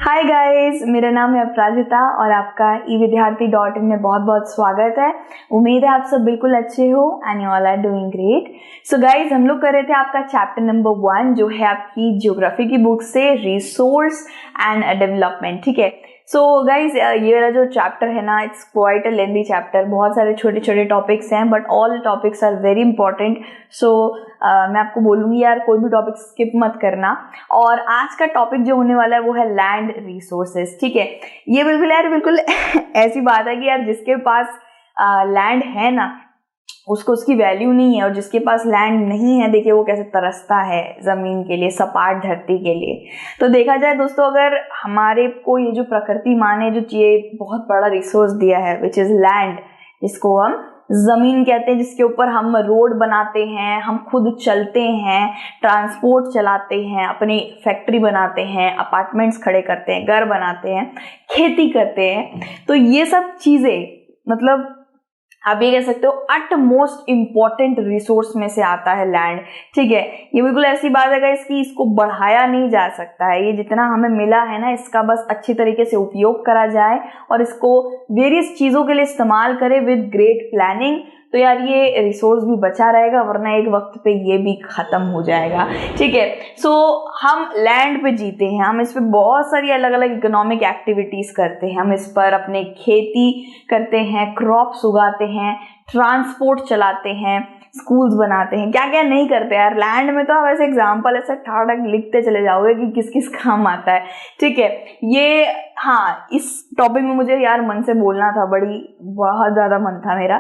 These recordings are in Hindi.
हाय गाइस, मेरा नाम है अपराजिता और आपका evidyarthi.in में बहुत बहुत स्वागत है। उम्मीद है आप सब बिल्कुल अच्छे हो and you all are doing great. So guys, हम लोग कर रहे थे आपका चैप्टर नंबर 1 जो है आपकी ज्योग्राफी की बुक से रिसोर्स एंड डेवलपमेंट। ठीक है, सो गाइज ये वाला जो चैप्टर है ना, it's quite a lengthy chapter. बहुत सारे छोटे छोटे टॉपिक्स हैं but all topics are very important. So मैं आपको बोलूँगी यार, कोई भी टॉपिक स्किप मत करना। और आज का टॉपिक जो होने वाला है वो है लैंड रिसोर्सेज। ठीक है, ये बिल्कुल यार बिल्कुल ऐसी बात है कि यार जिसके पास लैंड है ना, उसको उसकी वैल्यू नहीं है, और जिसके पास लैंड नहीं है, देखिए वो कैसे तरसता है जमीन के लिए, सपाट धरती के लिए। तो देखा जाए दोस्तों, अगर हमारे को ये जो प्रकृति माँ ने जो ये बहुत बड़ा रिसोर्स दिया है विच इज लैंड, जिसको हम जमीन कहते हैं, जिसके ऊपर हम रोड बनाते हैं, हम खुद चलते हैं, ट्रांसपोर्ट चलाते हैं, अपनी फैक्ट्री बनाते हैं, अपार्टमेंट्स खड़े करते हैं, घर बनाते हैं, खेती करते हैं। तो ये सब चीजें मतलब आप ये कह सकते हो अट मोस्ट इम्पॉर्टेंट रिसोर्स में से आता है लैंड। ठीक है, ये बिल्कुल ऐसी बात है गाइस कि इसको बढ़ाया नहीं जा सकता है। ये जितना हमें मिला है ना, इसका बस अच्छी तरीके से उपयोग करा जाए और इसको वेरियस चीजों के लिए इस्तेमाल करें विद ग्रेट प्लानिंग, तो यार ये रिसोर्स भी बचा रहेगा, वरना एक वक्त पे ये भी खत्म हो जाएगा। ठीक है, सो हम लैंड पे जीते हैं, हम इस पे बहुत सारी अलग अलग इकोनॉमिक एक्टिविटीज करते हैं, हम इस पर अपने खेती करते हैं, क्रॉप्स उगाते हैं, ट्रांसपोर्ट चलाते हैं, स्कूल्स बनाते हैं, क्या क्या नहीं करते यार लैंड में। तो आप ऐसे एग्जाम्पल ऐसे ठाक लिखते चले जाओगे कि किस किस काम आता है। ठीक है, ये हाँ, इस टॉपिक में मुझे यार मन से बोलना था, बहुत ज्यादा मन था मेरा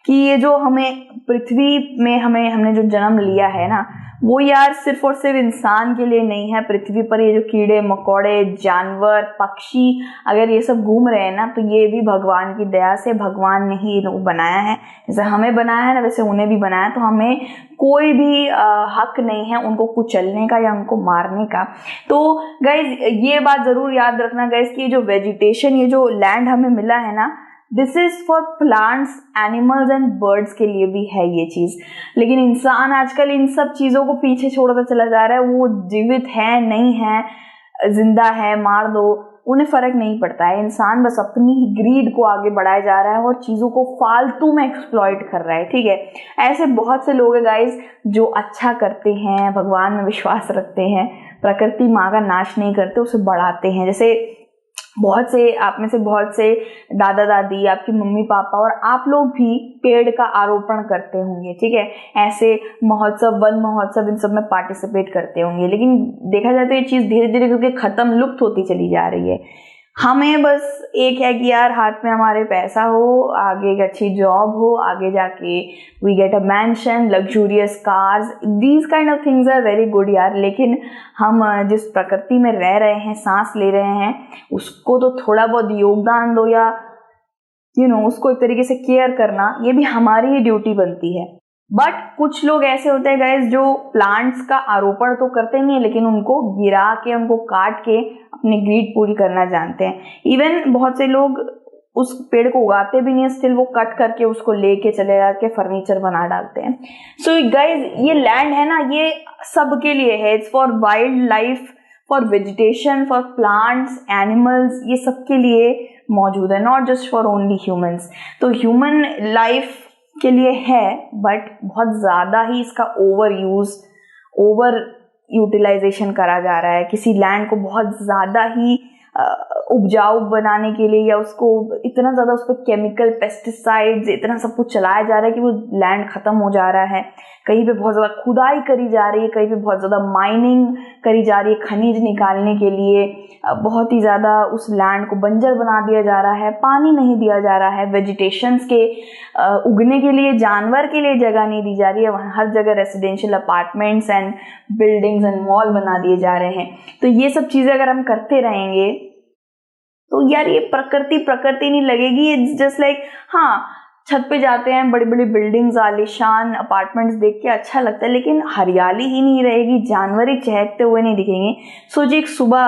कि ये जो हमें पृथ्वी में हमने जो जन्म लिया है ना, वो यार सिर्फ और सिर्फ इंसान के लिए नहीं है। पृथ्वी पर ये जो कीड़े मकोड़े, जानवर, पक्षी अगर ये सब घूम रहे हैं ना, तो ये भी भगवान की दया से, भगवान ने ही इनको बनाया है। जैसे हमें बनाया है ना, वैसे उन्हें भी बनाया है। तो हमें कोई भी हक नहीं है उनको कुचलने का या उनको मारने का। तो गाइज ये बात जरूर याद रखना गाइज कि जो वेजिटेशन, ये जो लैंड हमें मिला है ना, this is for plants, animals and birds के लिए भी है ये चीज। लेकिन इंसान आजकल इन सब चीजों को पीछे छोड़ता चला जा रहा है। वो जीवित है नहीं है, जिंदा है, मार दो, उन्हें फर्क नहीं पड़ता है। इंसान बस अपनी ही ग्रीड को आगे बढ़ाया जा रहा है और चीजों को फालतू में एक्सप्लॉइट कर रहा है। ठीक है, ऐसे बहुत से लोग हैं गाइज जो अच्छा करते हैं, भगवान में विश्वास रखते हैं, प्रकृति माँ का नाश नहीं करते, उसे बढ़ाते हैं। जैसे बहुत से आप में से बहुत से दादा दादी, आपकी मम्मी पापा और आप लोग भी पेड़ का आरोपण करते होंगे। ठीक है, ऐसे महोत्सव, वन महोत्सव, इन सब में पार्टिसिपेट करते होंगे। लेकिन देखा जाए तो ये चीज धीरे धीरे करके खत्म, लुप्त होती चली जा रही है। हमें बस एक है कि यार हाथ में हमारे पैसा हो, आगे एक अच्छी जॉब हो, आगे जाके we get a mansion, luxurious cars, these kind of things are very good यार। लेकिन हम जिस प्रकृति में रह रहे हैं, सांस ले रहे हैं, उसको तो थोड़ा बहुत योगदान दो, या उसको एक तरीके से केयर करना, ये भी हमारी ही ड्यूटी बनती है। बट कुछ लोग ऐसे होते हैं गाइस जो प्लांट्स का आरोपण तो करते नहीं है, लेकिन उनको गिरा के, उनको काट के अपनी ग्रीड पूरी करना जानते हैं। इवन बहुत से लोग उस पेड़ को उगाते भी नहीं है, स्टिल वो कट करके उसको लेके चले जाके फर्नीचर बना डालते हैं। सो गाइस, ये लैंड है ना, ये सबके लिए है। It's for wild life, for vegetation, for plants, animals, ये सबके लिए मौजूद है, not just for only humans. तो ह्यूमन लाइफ के लिए है, बट बहुत ज्यादा ही इसका ओवर यूटिलाइजेशन करा जा रहा है। किसी लैंड को बहुत ज्यादा ही उपजाऊ बनाने के लिए, या उसको इतना ज्यादा उस पर केमिकल, पेस्टिसाइड्स, इतना सब कुछ चलाया जा रहा है कि वो लैंड खत्म हो जा रहा है। कहीं पे बहुत ज्यादा खुदाई करी जा रही है, कहीं पे बहुत ज्यादा माइनिंग करी जा रही है खनिज निकालने के लिए। बहुत ही ज्यादा उस लैंड को बंजर बना दिया जा रहा है, पानी नहीं दिया जा रहा है, वेजिटेशंस के उगने के लिए, जानवर के लिए जगह नहीं दी जा रही है। वहाँ हर जगह residential apartments and buildings and mall बना दिए जा रहे हैं। तो ये सब चीजें अगर हम करते रहेंगे तो यार ये प्रकृति नहीं लगेगी। इट्स जस्ट लाइक, हाँ, छत पे जाते हैं, बड़ी बड़ी बिल्डिंग्स, आलीशान अपार्टमेंट्स देख के अच्छा लगता है, लेकिन हरियाली ही नहीं रहेगी, जानवर ही चहकते हुए नहीं दिखेंगे। सोचिए एक सुबह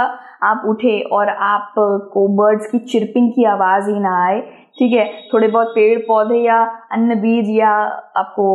आप उठे और आपको बर्ड्स की चिरपिंग की आवाज ही ना आए। ठीक है, थोड़े बहुत पेड़ पौधे या अन्य बीज या आपको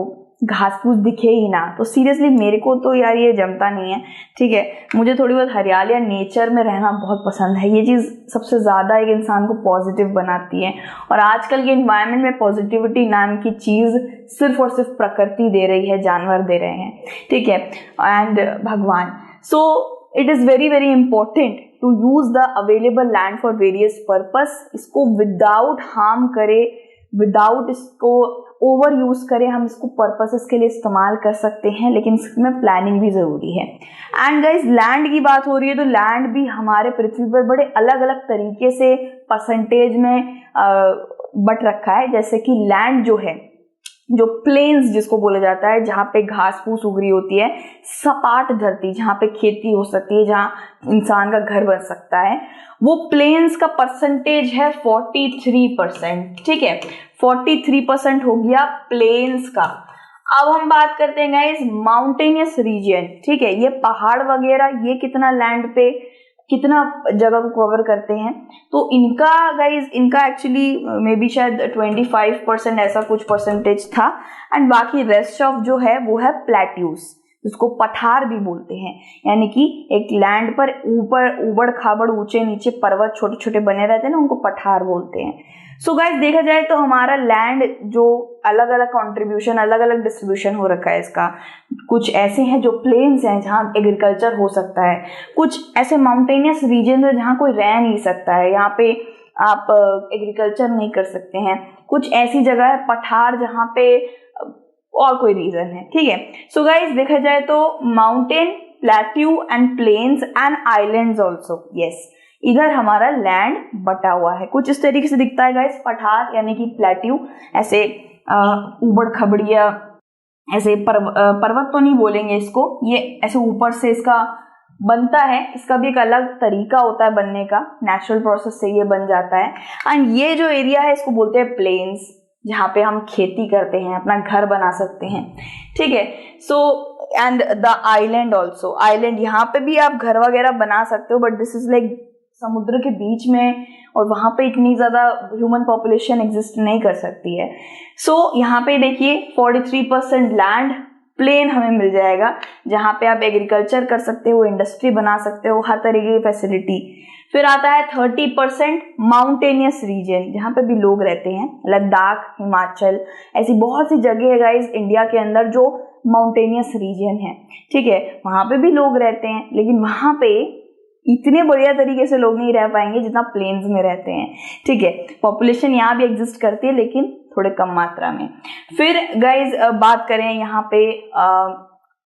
घास फूस दिखे ही ना, तो सीरियसली मेरे को तो यार ये जमता नहीं है। ठीक है, मुझे थोड़ी बहुत हरियाली या नेचर में रहना बहुत पसंद है। ये चीज़ सबसे ज़्यादा एक इंसान को पॉजिटिव बनाती है, और आजकल के इन्वायरमेंट में पॉजिटिविटी नाम की चीज़ सिर्फ और सिर्फ प्रकृति दे रही है, जानवर दे रहे हैं। ठीक है, एंड भगवान। So it is very very important to use the available land for various purpose. इसको विदाउट हार्म करे, विदाउट इसको ओवर यूज करें, हम इसको पर्पसेस के लिए इस्तेमाल कर सकते हैं, लेकिन इसमें प्लानिंग भी ज़रूरी है। एंड गाइस, लैंड की बात हो रही है तो लैंड भी हमारे पृथ्वी पर बड़े अलग अलग तरीके से परसेंटेज में बट रखा है। जैसे कि लैंड जो है, जो प्लेन्स जिसको बोला जाता है, जहाँ पे घास फूस उग रही होती है, सपाट धरती जहाँ पे खेती हो सकती है, जहाँ इंसान का घर बन सकता है, वो प्लेन्स का परसेंटेज है 43%। ठीक है, 43% हो गया प्लेन्स का। अब हम बात करते हैं गाइस माउंटेनियस रीजन। ठीक है, ये पहाड़ वगैरह ये कितना लैंड पे कितना जगह को कवर करते हैं, तो इनका गाइज इनका एक्चुअली मे बी शायद 25% ऐसा कुछ परसेंटेज था। एंड बाकी रेस्ट ऑफ जो है वो है प्लेट्यूज, जिसको पठार भी बोलते हैं, यानी कि एक लैंड पर ऊपर उबड़ खाबड़ ऊंचे नीचे पर्वत छोटे छोटे बने रहते हैं ना, उनको पठार बोलते हैं। सो गाइज देखा जाए तो हमारा लैंड जो अलग अलग कंट्रीब्यूशन, अलग अलग डिस्ट्रीब्यूशन हो रखा है इसका। कुछ ऐसे हैं जो प्लेन्स हैं जहाँ एग्रीकल्चर हो सकता है, कुछ ऐसे माउंटेनियस रीजन है जहाँ कोई रह नहीं सकता है, यहाँ पे आप एग्रीकल्चर नहीं कर सकते हैं। कुछ ऐसी जगह है पठार जहाँ पे और कोई रीजन है। ठीक है, सो गाइज देखा जाए तो mountain, plateau and plains and islands also, yes, इधर हमारा लैंड बटा हुआ है। कुछ इस तरीके से दिखता है गाइस, पठार यानी कि प्लेट्यू, ऐसे उबड़ खबड़िया, ऐसे पर्वत तो नहीं बोलेंगे इसको, ये ऐसे ऊपर से इसका बनता है। इसका भी एक अलग तरीका होता है बनने का, नेचुरल प्रोसेस से ये बन जाता है। एंड ये जो एरिया है इसको बोलते हैं प्लेन्स, जहाँ पे हम खेती करते हैं, अपना घर बना सकते हैं। ठीक है, so and the island also, island यहाँ पे भी आप घर वगैरह बना सकते हो, बट दिस इज लाइक समुद्र के बीच में, और वहाँ पे इतनी ज़्यादा ह्यूमन पॉपुलेशन एग्जिस्ट नहीं कर सकती है। सो यहाँ पे देखिए 43% लैंड प्लेन हमें मिल जाएगा, जहाँ पे आप एग्रीकल्चर कर सकते हो, इंडस्ट्री बना सकते हो, हर तरीके की फैसिलिटी। फिर आता है 30% माउंटेनियस रीजन, जहाँ पे भी लोग रहते हैं, लद्दाख, हिमाचल, ऐसी बहुत सी जगह है गाइज इंडिया के अंदर जो माउंटेनियस रीजन है। ठीक है, वहाँ पे भी लोग रहते हैं, लेकिन वहाँ पे इतने बढ़िया तरीके से लोग नहीं रह पाएंगे जितना प्लेन्स में रहते हैं। ठीक है, पॉपुलेशन यहाँ भी एग्जिस्ट करती है लेकिन थोड़े कम मात्रा में। फिर गाइज बात करें यहाँ पे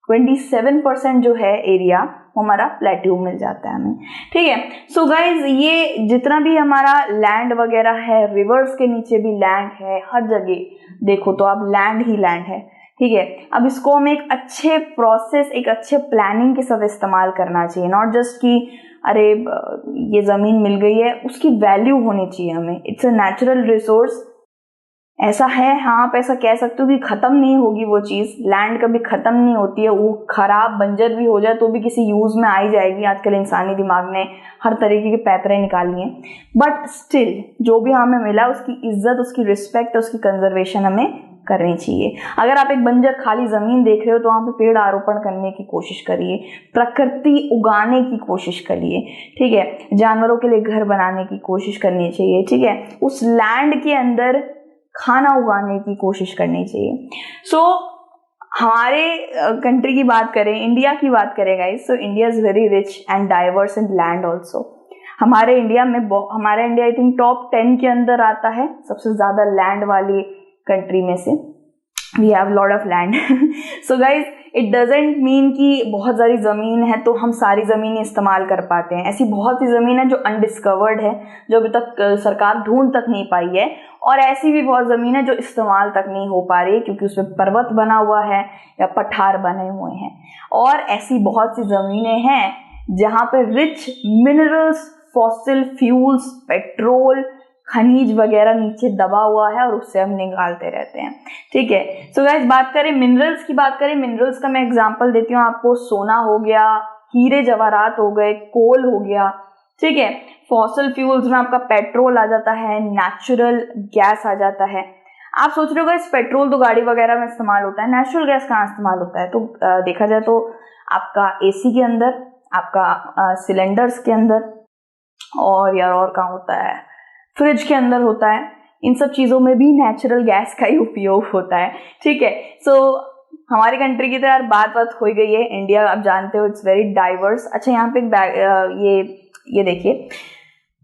27% जो है एरिया वो हमारा प्लेट्यू मिल जाता है हमें। ठीक है, सो गाइज ये जितना भी हमारा लैंड वगैरह है, रिवर्स के नीचे भी लैंड है, हर जगह देखो तो आप लैंड ही लैंड है। ठीक है, अब इसको हमें एक अच्छे प्रोसेस, एक अच्छे प्लानिंग के साथ इस्तेमाल करना चाहिए, नॉट जस्ट कि अरे ये ज़मीन मिल गई है, उसकी वैल्यू होनी चाहिए हमें। इट्स अ नेचुरल रिसोर्स, ऐसा है, हाँ आप ऐसा कह सकते हो कि ख़त्म नहीं होगी वो चीज़, लैंड कभी ख़त्म नहीं होती है, वो ख़राब बंजर भी हो जाए तो भी किसी यूज़ में आई जाएगी। आजकल इंसानी दिमाग ने हर तरीके के पैतरे निकाली हैं, बट स्टिल जो भी हमें मिला उसकी इज्जत, उसकी रिस्पेक्ट, उसकी कंजर्वेशन हमें करनी चाहिए। अगर आप एक बंजर खाली ज़मीन देख रहे हो तो वहाँ पे पेड़ आरोपण करने की कोशिश करिए, प्रकृति उगाने की कोशिश करिए। ठीक है, जानवरों के लिए घर बनाने की कोशिश करनी चाहिए। ठीक है, उस लैंड के अंदर खाना उगाने की कोशिश करनी चाहिए। सो हमारे कंट्री की बात करें, इंडिया की बात करें guys, so India is very rich and diverse in land also. हमारे इंडिया आई थिंक टॉप 10 के अंदर आता है सबसे ज़्यादा लैंड वाली कंट्री में से। We have lot of land. So guys it doesn't mean कि बहुत सारी ज़मीन है तो हम सारी ज़मीन इस्तेमाल कर पाते हैं। ऐसी बहुत सी ज़मीन है जो अनडिस्कवर्ड है, जो अभी तक सरकार ढूंढ तक नहीं पाई है, और ऐसी भी बहुत ज़मीन है जो इस्तेमाल तक नहीं हो पा रही है क्योंकि उसमें पर्वत बना हुआ है या पठार बने हुए हैं। और ऐसी बहुत सी ज़मीनें हैं जहाँ पे rich minerals, fossil fuels, petrol, खनिज वगैरह नीचे दबा हुआ है और उससे हम निकालते रहते हैं। ठीक है, सो गाइस बात करें मिनरल्स की, बात करें मिनरल्स का मैं एग्जांपल देती हूँ आपको। सोना हो गया, हीरे जवाहरात हो गए, कोल हो गया। ठीक है, फॉसिल फ्यूल्स में आपका पेट्रोल आ जाता है, नेचुरल गैस आ जाता है। आप सोच रहे हो इस पेट्रोल तो गाड़ी वगैरह में इस्तेमाल होता है, नेचुरल गैस कहाँ इस्तेमाल होता है? तो देखा जाए तो आपका एसी के अंदर, आपका सिलेंडर्स के अंदर, और यार और कहाँ होता है, फ्रिज के अंदर होता है। इन सब चीज़ों में भी नेचुरल गैस का ही उपयोग होता है, ठीक है। सो हमारी कंट्री की तो यार बात हो ही गई है। इंडिया आप जानते हो इट्स वेरी डाइवर्स। अच्छा, यहाँ पे ये देखिए,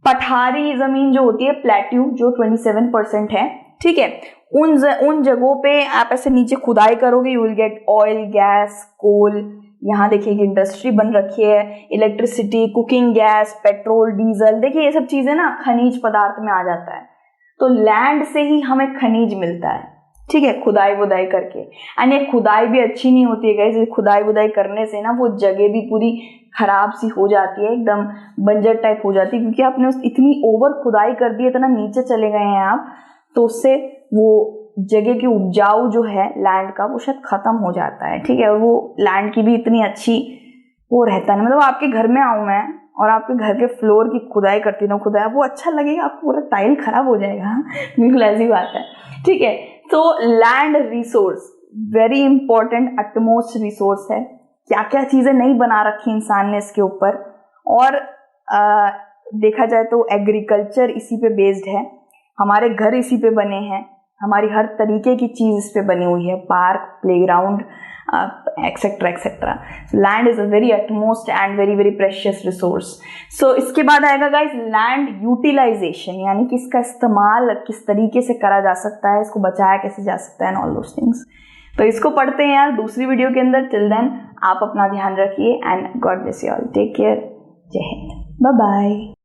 पठारी जमीन जो होती है, प्लेट्यू, जो 27% है, ठीक है, उन जगहों पे आप ऐसे नीचे खुदाई करोगे, you will get oil, gas, coal. यहाँ देखिए इंडस्ट्री बन रखी है, electricity, cooking gas, petrol, diesel. देखिए ये सब चीजें ना खनिज पदार्थ में आ जाता है। तो लैंड से ही हमें खनिज मिलता है, ठीक है, खुदाई वुदाई करके। एंड ये खुदाई भी अच्छी नहीं होती है गाइस। खुदाई वुदाई करने से ना वो जगह भी पूरी खराब सी हो जाती है, एकदम बंजर टाइप हो जाती है, क्योंकि आपने इतनी ओवर खुदाई कर दी, इतना नीचे चले गए हैं आप, तो उससे वो जगह की उपजाऊ जो है लैंड का, वो शायद खत्म हो जाता है, ठीक है। और वो लैंड की भी इतनी अच्छी वो रहता है। मतलब आपके घर में आऊँ मैं और आपके घर के फ्लोर की खुदाई करती हूँ, खुदाई, वो अच्छा लगेगा? आपको पूरा टाइल खराब हो जाएगा, बिल्कुल ऐसी बात है, ठीक है। तो land resource very important, utmost resource है। क्या क्या चीजें नहीं बना रखी इंसान ने इसके ऊपर। और देखा जाए तो एग्रीकल्चर इसी पे बेस्ड है, हमारे घर इसी पे बने हैं, हमारी हर तरीके की चीज इस पे बनी हुई है, park, playground, etcetera etcetera. Land is a very utmost and very very precious resource. So इसके बाद आएगा गाइस लैंड यूटिलाइजेशन, यानी कि इसका इस्तेमाल किस तरीके से करा जा सकता है, इसको बचाया कैसे जा सकता है, एंड ऑल दोस थिंग्स। तो इसको पढ़ते हैं यार दूसरी वीडियो के अंदर। टिल देन आप अपना ध्यान रखिए and God bless you all, take care, जय हिंद, बाय बाय।